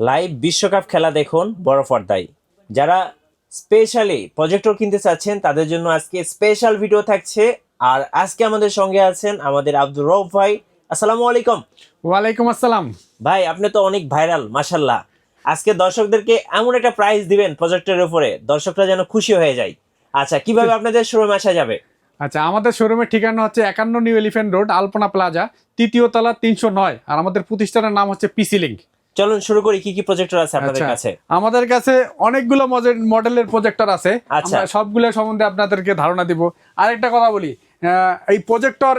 Live বিশ্বকাপ খেলা দেখুন বড় পর্দায়। যারা স্পেশালি প্রজেক্টর কিনতে চাচ্ছেন তাদের জন্য আজকে স্পেশাল ভিডিও থাকছে। আর আজকে আমাদের সঙ্গে আছেন আমাদের আব্দুর রউফ ভাই। আসসালামু আলাইকুম। ওয়ালাইকুম আসসালাম। ভাই আপনি তো অনেক ভাইরাল মাশাল্লাহ। আজকে দর্শকদেরকে এমন একটা প্রাইজ দিবেন প্রজেক্টরের উপরে, দর্শকরা যেন খুশি হয়ে যায়। আচ্ছা, কিভাবে আপনাদের শোরুমে আসা যাবে? আচ্ছা, আমাদের শোরুমের ঠিকানা হচ্ছে 51 নিউ এলিফ্যান্ট রোড, আলপনা প্লাজা, তৃতীয় তলা, 309। আর আমাদের প্রতিষ্ঠানের নাম হচ্ছে পিসি লিংক। চলুন শুরু করি, কি কি প্রজেক্টর আছে আপনাদের কাছে? আমাদের কাছে অনেকগুলো মডেলের প্রজেক্টর আছে। আচ্ছা, আমরা সবগুলো সম্বন্ধে আপনাদেরকে ধারণা দিব। আরেকটা কথা বলি, এই প্রজেক্টর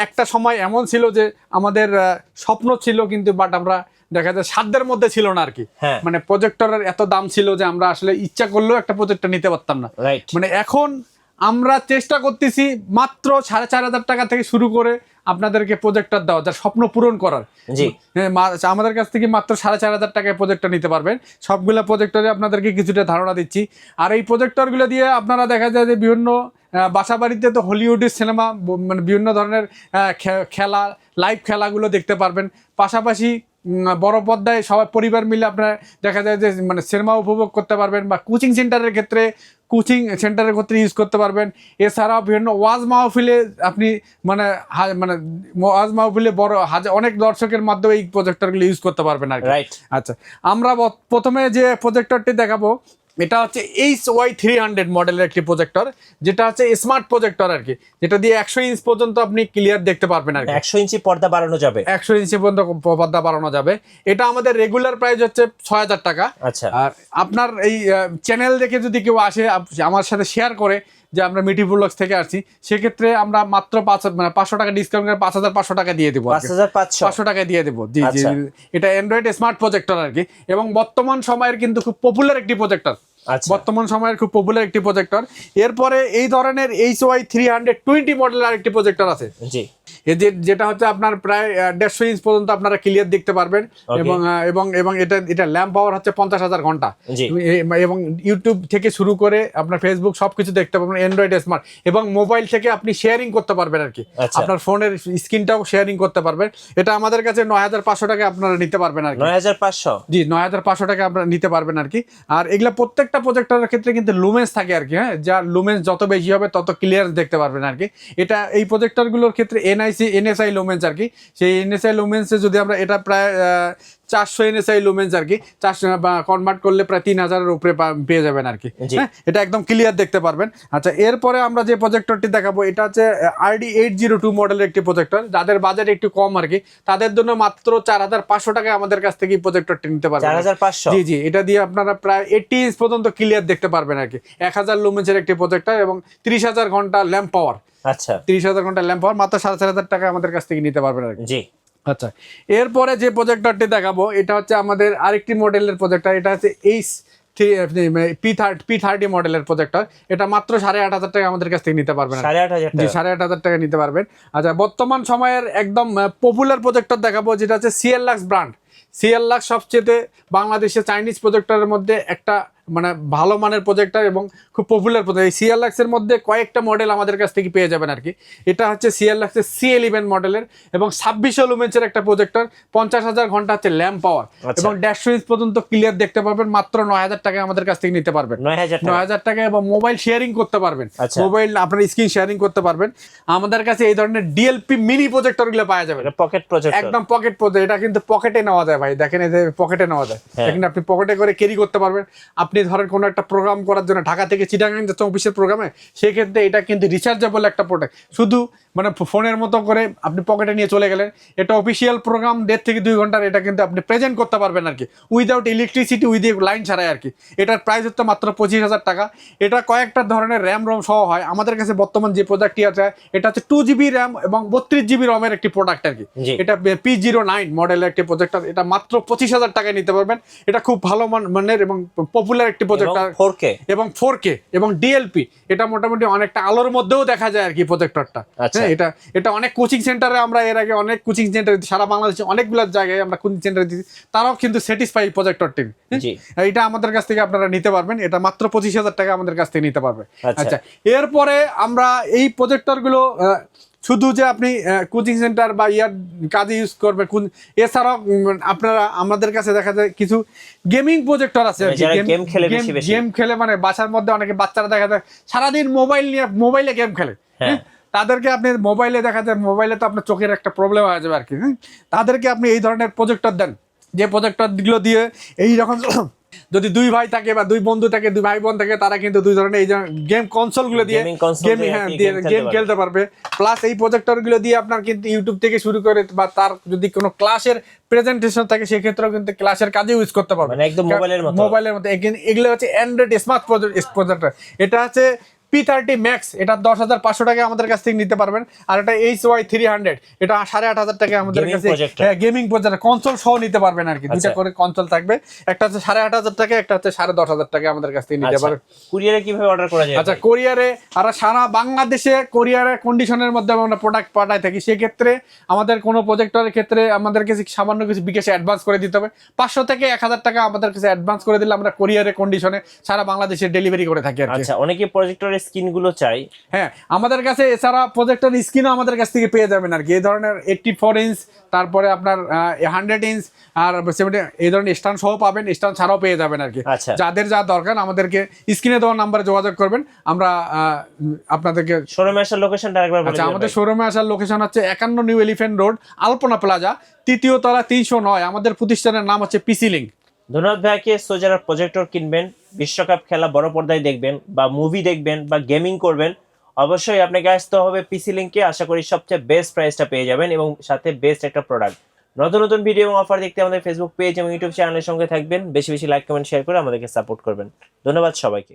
একটা সময় এমন ছিল যে আমাদের স্বপ্ন ছিল, কিন্তু বাট আমরা দেখা যায় সাধ্যের মধ্যে ছিল না আর কি। মানে প্রজেক্টরের এত দাম ছিল যে আমরা আসলে ইচ্ছা করলেও একটা প্রজেক্টর নিতে পারতাম না। মানে এখন আমরা চেষ্টা করতেছি মাত্র 4,500 টাকা থেকে শুরু করে আপনাদেরকে প্রজেক্টর দেওয়া, যার স্বপ্ন পূরণ করার। আমাদের কাছ থেকে মাত্র 4,500 টাকায় প্রজেক্টর নিতে পারবেন। সবগুলো প্রজেক্টরে আপনাদেরকে কিছুটা ধারণা দিচ্ছি। আর এই প্রজেক্টরগুলো দিয়ে আপনারা দেখা যায় যে বিভিন্ন বাসা বাড়িতে তো হলিউডের সিনেমা, মানে বিভিন্ন ধরনের খেলা, লাইভ খেলাগুলো দেখতে পারবেন। পাশাপাশি বড় পর্দায় সবাই পরিবার মিলে আপনারা দেখা যায় যে মানে সিনেমা উপভোগ করতে পারবেন, বা কোচিং সেন্টারের ক্ষেত্রে ইউজ করতে পারবেন। এছাড়াও বিভিন্ন ওয়াজ মাহফিলে আপনি মানে ওয়াজ মাহফিলে অনেক দর্শকের মাধ্যমে এই প্রজেক্টরগুলো ইউজ করতে পারবেন আর কি। আচ্ছা, আমরা প্রথমে যে প্রজেক্টরটি দেখাবো এটা হচ্ছে HY300 মডেলের একটি প্রজেক্টর, যেটা হচ্ছে স্মার্ট প্রজেক্টর আর কি, যেটা দিয়ে 100 ইঞ্চ পর্যন্ত আপনি ক্লিয়ার দেখতে পারবেন আর কি। 100 ইঞ্চি পর্দা বাড়ানো যাবে? 100 ইঞ্চি পর্যন্ত পর্দা বাড়ানো যাবে। এটা আমাদের রেগুলার প্রাইস হচ্ছে 6,000 টাকা। আচ্ছা, আর আপনার এই চ্যানেল দেখে যদি কেউ আসে আমার সাথে শেয়ার করে যে আমরা মিটি ব্লগস থেকে আসছি, সেক্ষেত্রে আমরা মাত্র 500 টাকা ডিসকাউন্ট করে 5,500 টাকা দিয়ে দেবো। 5,500 টাকা দিয়ে দেবো। জি জি, এটা অ্যান্ড্রয়েড স্মার্ট প্রজেক্টর আর কি, এবং বর্তমান সময়ের কিন্তু খুব পপুলার একটি প্রজেক্টর। এরপরে এই ধরনের HY320 মডেলের আরেকটি প্রজেক্টর আছে, যেটা হচ্ছে আপনার প্রায় 150 ইঞ্চ পর্যন্ত আপনারা ক্লিয়ার দেখতে পারবেন। এবং এটা ল্যাম্প পাওয়ার হচ্ছে 50,000 ঘন্টা, এবং ইউটিউব থেকে শুরু করে আপনার ফেসবুক সবকিছু দেখতে পারবেন অ্যান্ড্রয়েড স্মার্ট। এবং মোবাইল থেকে আপনি শেয়ারিং করতে পারবেন আর কি, আপনার ফোনের স্ক্রিনটাও শেয়ারিং করতে পারবেন। এটা আমাদের কাছে 9,500 টাকা আপনারা নিতে পারবেন আর কি। 9,500? জি, 9,500 টাকা আপনারা নিতে পারবেন আর কি। আর এগুলা প্রত্যেকটা প্রজেক্টরের ক্ষেত্রে কিন্তু লুমেন্স থাকে আর কি। হ্যাঁ, যা লুমেন্স যত বেশি হবে তত ক্লিয়ার দেখতে পারবেন আর কি। এটা এই প্রজেক্টরগুলোর ক্ষেত্রে NSI লুমেন্স আর কি। সেই NSI লুমেন্সে যদি আমরা এটা প্রায় 400 NSI লুমেন্স আর কি, 400 কনভার্ট করলে প্রায় 3,000-এর উপরে পেয়ে যাবেন আর কি। হ্যাঁ, এটা একদম ক্লিয়ার দেখতে পারবেন। আচ্ছা, এরপরে আমরা যে প্রজেক্টরটি দেখাবো এটা হচ্ছে RD802 মডেলের একটি প্রজেক্টর। যাদের বাজেট একটু কম আর কি, তাদের জন্য মাত্র 4,500 টাকায় আমাদের কাছ থেকে এই প্রজেক্টরটি নিতে পারবেন। 4,500? জি জি, এটা দিয়ে আপনারা প্রায় 80 ইঞ্চ পর্যন্ত ক্লিয়ার দেখতে পারবেন আর কি। 1,000 লুমেন্সের একটি প্রজেক্টর এবং 30,000 ঘন্টা ল্যাম্প পাওয়ার। আচ্ছা, 30,000 ঘন্টা ল্যাম্প পাওয়ার মাত্র 4,500 টাকা আমাদের কাছ থেকে নিতে পারবেন আর কি। জি। আচ্ছা, এরপরে যে প্রজেক্টরটি দেখাবো এটা হচ্ছে আমাদের আরেকটি মডেলের প্রজেক্টর। এটা হচ্ছে P30 মডেলের প্রজেক্টর। এটা মাত্র 8,500 টাকা আমাদের কাছ থেকে নিতে পারবেন। 8,500 টাকা নিতে পারবেন। আচ্ছা, বর্তমান সময়ের একদম পপুলার প্রজেক্টর দেখাবো, যেটা হচ্ছে CLLux ব্র্যান্ড। CLLux সবচেয়ে বাংলাদেশে চাইনিজ প্রজেক্টরের মধ্যে একটা মানে ভালো মানের প্রজেক্টর এবং খুব পপুলার প্রজেক্টর। এই CLLux এর মধ্যে কয়েকটা মডেল আমাদের কাছ থেকে পেয়ে যাবেন আর কি। এটা হচ্ছে CLLux এর C11 মডেলের এবং 2600 লুমেন্সের একটা প্রজেক্টর, 50,000 ঘন্টা হচ্ছে ল্যাম্প পাওয়ার, এবং 150 ইঞ্চ পর্যন্ত ক্লিয়ার দেখতে পারবেন। মাত্র 9,000 টাকা আমাদের কাছ থেকে নিতে পারবেন। 9,000 টাকা, এবং মোবাইল শেয়ারিং করতে পারবেন। মোবাইল আপনার স্ক্রিন শেয়ারিং করতে পারবেন। আমাদের কাছে এই ধরনের DLP মিনি প্রজেক্টরগুলো পাওয়া যাবে। পকেট প্রজেক্টর, একদম পকেট প্রজেক্টর। এটা কিন্তু পকেটে নেওয়া যায় ভাই, দেখেন এই যে পকেটে নেওয়া যায়। এখানে আপনি পকেটে করে ক্যারি করতে পারবেন। আপনি ধরেন কোনো একটা প্রোগ্রাম করার জন্য ঢাকা থেকে চিটাগাং যাচ্ছেন অফিসের প্রোগ্রামে, সেক্ষেত্রে এটা কিন্তু রিচার্জেবল একটা প্রোডাক্ট। শুধু মানে ফোনের মতো করে আপনি পকেটে নিয়ে চলে গেলেন। এটা অফিসিয়াল প্রোগ্রাম 1.5 থেকে 2 ঘন্টার, এটা কিন্তু আপনি প্রেজেন্ট করতে পারবেন আর কি, উইদাউট ইলেকট্রিসিটি, লাইন ছাড়াই আর কি। এটার প্রাইস হচ্ছে মাত্র 25,000 টাকা। এটা কয়েকটা ধরনের র্যাম রম সহ হয়। আমাদের কাছে বর্তমান যে প্রোডাক্টটি আছে এটা হচ্ছে 2GB র্যাম এবং 32GB রমের একটি প্রোডাক্ট আর কি। এটা P09 মডেলের একটি প্রজেক্টর। এটা মাত্র 25,000 টাকায় নিতে পারবেন। এটা খুব ভালো মানের এবং পপুলার একটি প্রজেক্টর, 4K এবং 4K এবং DLP। এটা মোটামুটি অনেকটা আলোর মধ্যেও দেখা যায় আর কি প্রজেক্টরটা। হ্যাঁ, এটা অনেক কোচিং সেন্টারে, আমরা এর আগে অনেক কোচিং সেন্টার সারা বাংলাদেশে অনেকগুলো জায়গায় আমরা কোচিং সেন্টারে দিচ্ছি, তারাও কিন্তু স্যাটিসফাই প্রজেক্টরটি। এটা আমাদের কাছ থেকে আপনারা নিতে পারবেন। এটা মাত্র 25,000 টাকা আমাদের কাছ থেকে নিতে পারবে। আচ্ছা, এরপরে আমরা এই প্রজেক্টরগুলো শুধু যে আপনি কোচিং সেন্টার বা ইয়ার কাজে ইউজ করবে, এছাড়াও আপনারা আমাদের কাছে দেখা যায় কিছু গেমিং প্রজেক্টর আছে, গেম খেলে মানে বাসার মধ্যে অনেকে বাচ্চারা দেখা যায় সারাদিন মোবাইলে গেম খেলে, তাদেরকে আপনি মোবাইলে দেখা যায়, মোবাইলে তো আপনার চোখের একটা প্রবলেম হয়ে যাবে আর কি। তাদেরকে আপনি এই ধরনের প্রজেক্টর দেন, যে প্রজেক্টরগুলো দিয়ে এই রকম যদি দুই ভাই থাকে বা দুই বন্ধু থাকে, দুই ভাই বোন থাকে, তারা কিন্তু দুই ধরনের এই যে গেম কনসোলগুলো দিয়ে গেম খেলতে পারবে। প্লাস এই প্রজেক্টরগুলো দিয়ে আপনার কিন্তু ইউটিউব থেকে শুরু করে বা তার যদি কোনো ক্লাসের প্রেজেন্টেশন থাকে সেক্ষেত্রেও কিন্তু ক্লাসের কাজে ইউজ করতে পারবে, মানে একদম মোবাইলের মতো। এগুলো হচ্ছে অ্যান্ড্রয়েড স্মার্ট প্রজেক্টর। এটা হচ্ছে P30 Max, এটা 10,500 টাকা আমাদের কাছ থেকে নিতে পারবেন। আর এটা HY300, এটা 8,500 টাকা আমাদের কাছে গেমিং প্রজেক্টর, কনসোল সহ নিতে পারবেন আর কি। দুইটা করে কনসোল থাকবে, একটা হচ্ছে 8,500 টাকা, একটা হচ্ছে 10,500 টাকা আমাদের কাছ থেকে নিতে পারবেন। কুরিয়ারে কিভাবে অর্ডার করা যায়? আচ্ছা, কোরিয়ারে আর সারা বাংলাদেশে কোরিয়ারের কন্ডিশনের মধ্যে আমরা প্রোডাক্ট পাঠাই থাকি। সেক্ষেত্রে আমাদের কোনো প্রজেক্টরের ক্ষেত্রে আমাদের কাছে সামান্য কিছু বিকাশে অ্যাডভান্স করে দিতে হবে। 500 থেকে 1,000 টাকা আমাদের কাছে অ্যাডভান্স করে দিলে আমরা কোরিয়ারের কন্ডিশনে সারা বাংলাদেশে ডেলিভারি করে থাকি আর কি। আচ্ছা, অনেকে প্রজেক্টরের স্ক্রিন গুলো চাই। হ্যাঁ, আমাদের কাছে এছাড়া প্রজেক্টর স্ক্রিনও আমাদের কাছ থেকে পেয়ে যাবেন আর কি। এই ধরনের 84 ইঞ্চ, তারপরে আপনার 100 ইঞ্চ আর 70 এই ধরনের স্ট্যান্ড সহ পাবেন, স্ট্যান্ড ছাড়াও পেয়ে যাবেন আর কি। যাদের যা দরকার আমাদেরকে স্ক্রিনে দেওয়া নাম্বারে যোগাযোগ করবেন, আমরা আপনাদেরকে শোরুমে আসার লোকেশনটা আরেকবার বলে দিন। আচ্ছা, আমাদের শোরুমে আসার লোকেশন হচ্ছে 51 নিউ এলিফ্যান্ট রোড, আলপনা প্লাজা, 3য় তলা, 309। আমাদের প্রতিষ্ঠানের নাম হচ্ছে পিসি লিংক। ধন্যবাদ ভাইকে। সো যারা প্রজেক্টর কিনবেন, বিশ্বকাপ খেলা বড় পর্দায় দেখবেন বা মুভি দেখবেন বা গেমিং করবেন, অবশ্যই আপনাকে আসতে হবে পিসি লিংকে। আশা করি সবচেয়ে বেস্ট প্রাইসটা পেয়ে যাবেন এবং সাথে বেস্ট একটা প্রোডাক্ট। নতুন নতুন ভিডিও এবং অফার দেখতে আমাদের ফেসবুক পেজ এবং ইউটিউব চ্যানেলের সঙ্গে থাকবেন। বেশি বেশি লাইক কমেন্ট শেয়ার করে আমাদেরকে সাপোর্ট করবেন। ধন্যবাদ সবাইকে।